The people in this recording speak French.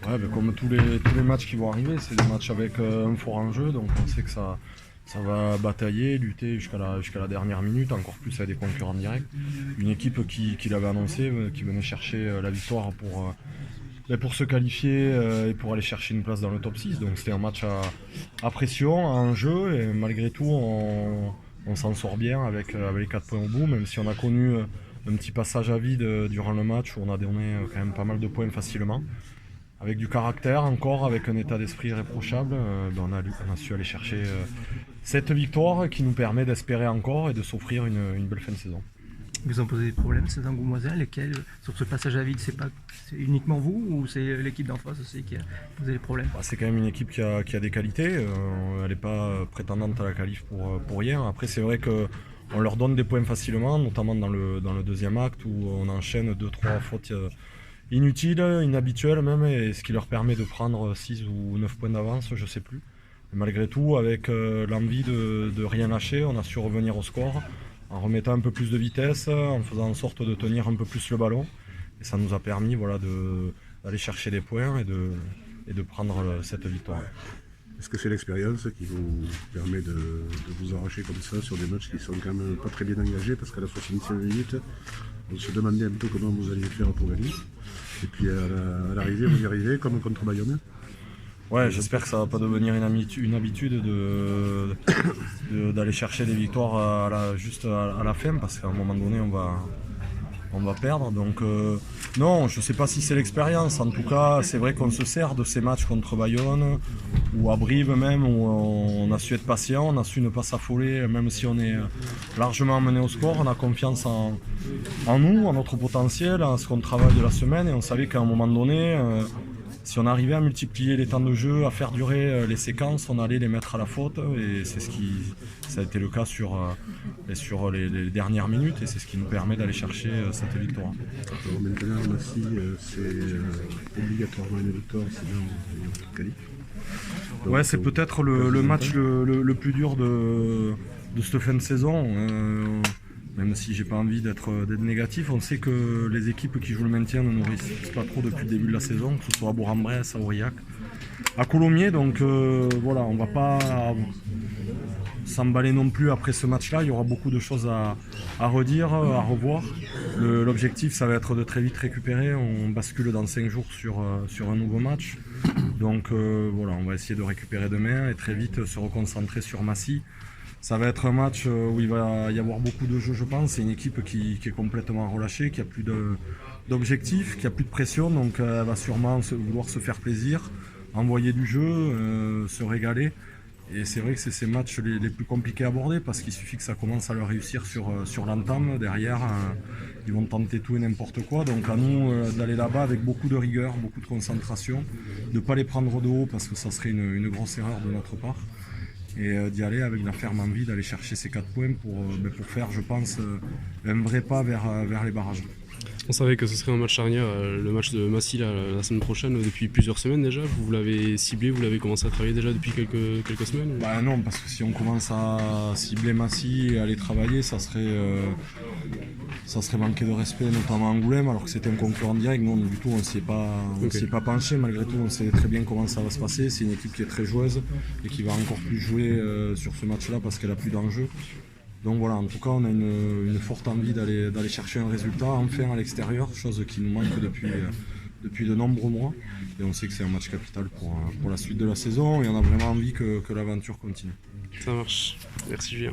Ouais, ben comme tous les matchs qui vont arriver, c'est des matchs avec un fort enjeu, donc on sait que ça va batailler, lutter jusqu'à la dernière minute, encore plus avec des concurrents directs. Une équipe qui l'avait annoncé, qui venait chercher la victoire pour se qualifier et pour aller chercher une place dans le top 6. Donc c'était un match à pression, à enjeu, et malgré tout on s'en sort bien avec les 4 points au bout, même si on a connu un petit passage à vide durant le match où on a donné quand même pas mal de points facilement. Avec du caractère encore, avec un état d'esprit irréprochable, on a su aller chercher cette victoire qui nous permet d'espérer encore et de s'offrir une belle fin de saison. Vous en posez des problèmes, ces Angoumoisins, lesquels, sur ce passage à vide, c'est uniquement vous ou c'est l'équipe d'en face aussi qui a posé des problèmes? C'est quand même une équipe qui a des qualités, elle n'est pas prétendante à la qualif pour rien. Après c'est vrai qu'on leur donne des points facilement, notamment dans le deuxième acte où on enchaîne 2-3 fautes inutiles, inhabituelles même, et ce qui leur permet de prendre 6 ou 9 points d'avance, je sais plus. Et malgré tout, avec l'envie de rien lâcher, on a su revenir au score en remettant un peu plus de vitesse, en faisant en sorte de tenir un peu plus le ballon. Et ça nous a permis d'aller chercher des points et de prendre cette victoire. Est-ce que c'est l'expérience qui vous permet de vous arracher comme ça sur des matchs qui sont quand même pas très bien engagés, parce qu'à la 65e minute, on se demandait un peu comment vous alliez faire pour gagner. Et puis à l'arrivée, vous y arrivez comme contre Bayonne. Ouais, j'espère que ça va pas devenir une habitude d'aller chercher des victoires juste à la fin, parce qu'à un moment donné on va perdre. Donc non, je sais pas si c'est l'expérience. En tout cas, c'est vrai qu'on se sert de ces matchs contre Bayonne ou à Brive même, où on a su être patient, on a su ne pas s'affoler, même si on est largement mené au score. On a confiance en nous, en notre potentiel, en ce qu'on travaille de la semaine, et on savait qu'à un moment donné, si on arrivait à multiplier les temps de jeu, à faire durer les séquences, on allait les mettre à la faute, et c'est ça a été le cas sur les dernières minutes, et c'est ce qui nous permet d'aller chercher cette victoire. Alors maintenant, Massy, c'est obligatoirement une victoire, sinon on qualifie. Ouais, c'est peut-être le match le plus dur de cette fin de saison. Même si j'ai pas envie d'être négatif, on sait que les équipes qui jouent le maintien ne nous réussissent pas trop depuis le début de la saison, que ce soit à Bourg-en-Bresse, à Aurillac, à Colomiers. Donc voilà, on va pas s'emballer non plus après ce match-là. Il y aura beaucoup de choses à redire, à revoir. L'objectif, ça va être de très vite récupérer. On bascule dans 5 jours sur un nouveau match. Donc voilà, on va essayer de récupérer demain et très vite se reconcentrer sur Massy. Ça va être un match où il va y avoir beaucoup de jeux, je pense. C'est une équipe qui est complètement relâchée, qui a plus d'objectifs, qui a plus de pression, donc elle va sûrement vouloir se faire plaisir, envoyer du jeu, se régaler. Et c'est vrai que c'est ces matchs les plus compliqués à aborder, parce qu'il suffit que ça commence à leur réussir sur l'entame. Derrière, ils vont tenter tout et n'importe quoi. Donc à nous d'aller là-bas avec beaucoup de rigueur, beaucoup de concentration, de ne pas les prendre de haut, parce que ça serait une grosse erreur de notre part. Et d'y aller avec la ferme envie d'aller chercher ces 4 points pour faire, je pense, un vrai pas vers les barrages. On savait que ce serait un match charnière, le match de Massy la semaine prochaine, depuis plusieurs semaines déjà. Vous l'avez ciblé, vous l'avez commencé à travailler déjà depuis quelques semaines? Non, parce que si on commence à cibler Massy et à les travailler, ça serait manquer de respect, notamment à Angoulême, alors que c'était un concurrent direct. Non, du tout, on ne s'y est pas penché. Malgré tout, on sait très bien comment ça va se passer. C'est une équipe qui est très joueuse et qui va encore plus jouer sur ce match-là parce qu'elle a plus d'enjeux. Donc voilà, en tout cas, on a une forte envie d'aller chercher un résultat enfin à l'extérieur, chose qui nous manque depuis de nombreux mois. Et on sait que c'est un match capital pour la suite de la saison, et on a vraiment envie que l'aventure continue. Ça marche. Merci Julien.